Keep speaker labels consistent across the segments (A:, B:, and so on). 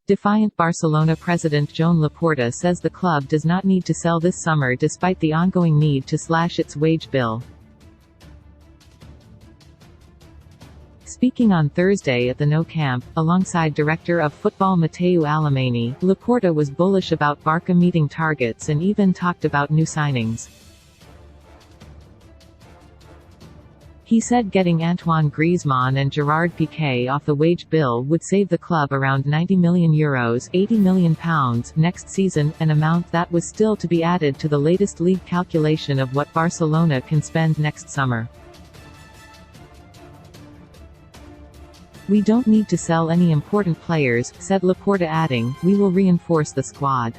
A: Defiant Barcelona president Joan Laporta says the club does not need to sell this summer despite the ongoing need to slash its wage bill. Speaking on Thursday at the Nou Camp, alongside Director of Football Mateu Alemany, Laporta was bullish about Barca meeting targets and even talked about new signings. He said getting Antoine Griezmann and Gerard Piqué off the wage bill would save the club around €90 million £80 million next season, an amount that was still to be added to the latest league calculation of what Barcelona can spend next summer. "We don't need to sell any important players," said Laporta, adding, "We will reinforce the squad."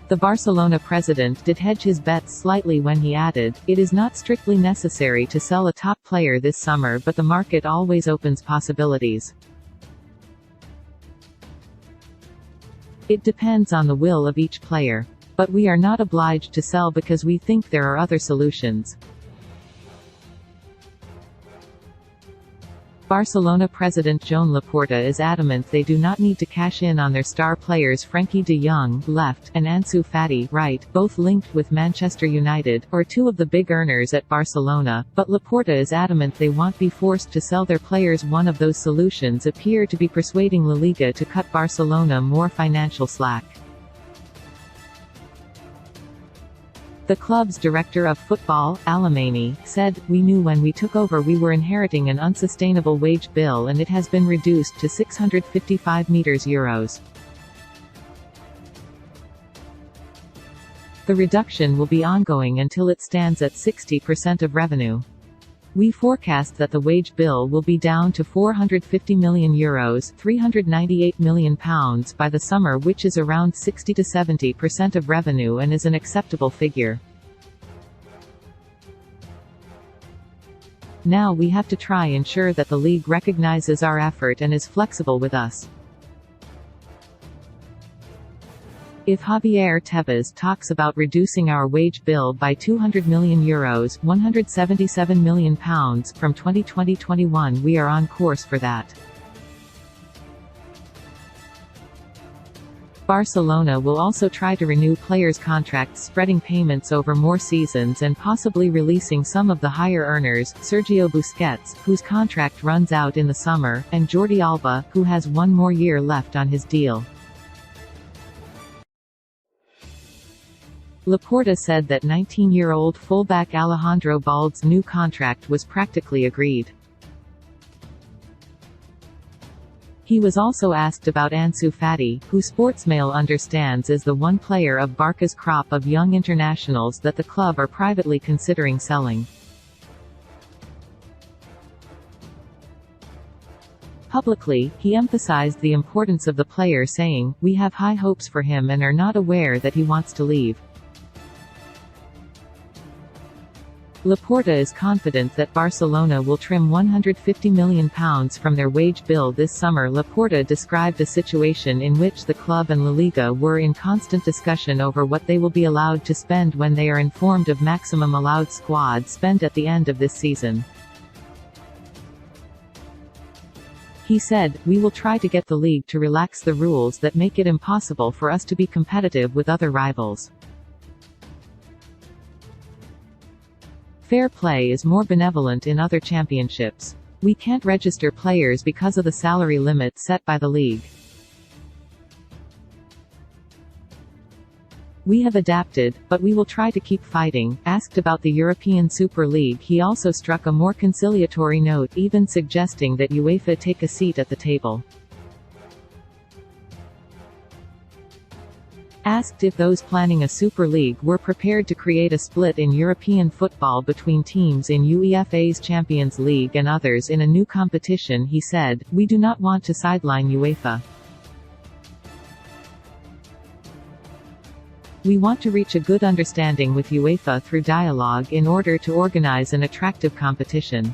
A: The Barcelona president did hedge his bets slightly when he added, "It is not strictly necessary to sell a top player this summer, but the market always opens possibilities. It depends on the will of each player. But we are not obliged to sell because we think there are other solutions." Barcelona president Joan Laporta is adamant they do not need to cash in on their star players Frenkie de Jong, left, and Ansu Fati, right, both linked with Manchester United, or two of the big earners at Barcelona, but Laporta is adamant they won't be forced to sell their players. One of those solutions appear to be persuading La Liga to cut Barcelona more financial slack. The club's director of football, Alemany, said, "We knew when we took over we were inheriting an unsustainable wage bill and it has been reduced to €655 million. The reduction will be ongoing until it stands at 60% of revenue. We forecast that the wage bill will be down to €450 million £398 million by the summer, which is around 60 to 70% of revenue and is an acceptable figure. Now we have to try ensure that the league recognizes our effort and is flexible with us. If Javier Tebas talks about reducing our wage bill by €200 million £177 million from 2020-21, we are on course for that." Barcelona will also try to renew players' contracts, spreading payments over more seasons and possibly releasing some of the higher earners, Sergio Busquets, whose contract runs out in the summer, and Jordi Alba, who has one more year left on his deal. Laporta said that 19-year-old fullback Alejandro Balde's new contract was practically agreed. He was also asked about Ansu Fati, who Sportsmail understands is the one player of Barca's crop of young internationals that the club are privately considering selling. Publicly, he emphasized the importance of the player, saying, "We have high hopes for him and are not aware that he wants to leave." Laporta is confident that Barcelona will trim €150 million from their wage bill this summer. Laporta described a situation in which the club and La Liga were in constant discussion over what they will be allowed to spend when they are informed of maximum allowed squad spend at the end of this season. He said, "We will try to get the league to relax the rules that make it impossible for us to be competitive with other rivals. Fair play is more benevolent in other championships. We can't register players because of the salary limit set by the league. We have adapted, but we will try to keep fighting." Asked about the European Super League, he also struck a more conciliatory note, even suggesting that UEFA take a seat at the table. Asked if those planning a Super League were prepared to create a split in European football between teams in UEFA's Champions League and others in a new competition, he said, "We do not want to sideline UEFA. We want to reach a good understanding with UEFA through dialogue in order to organize an attractive competition."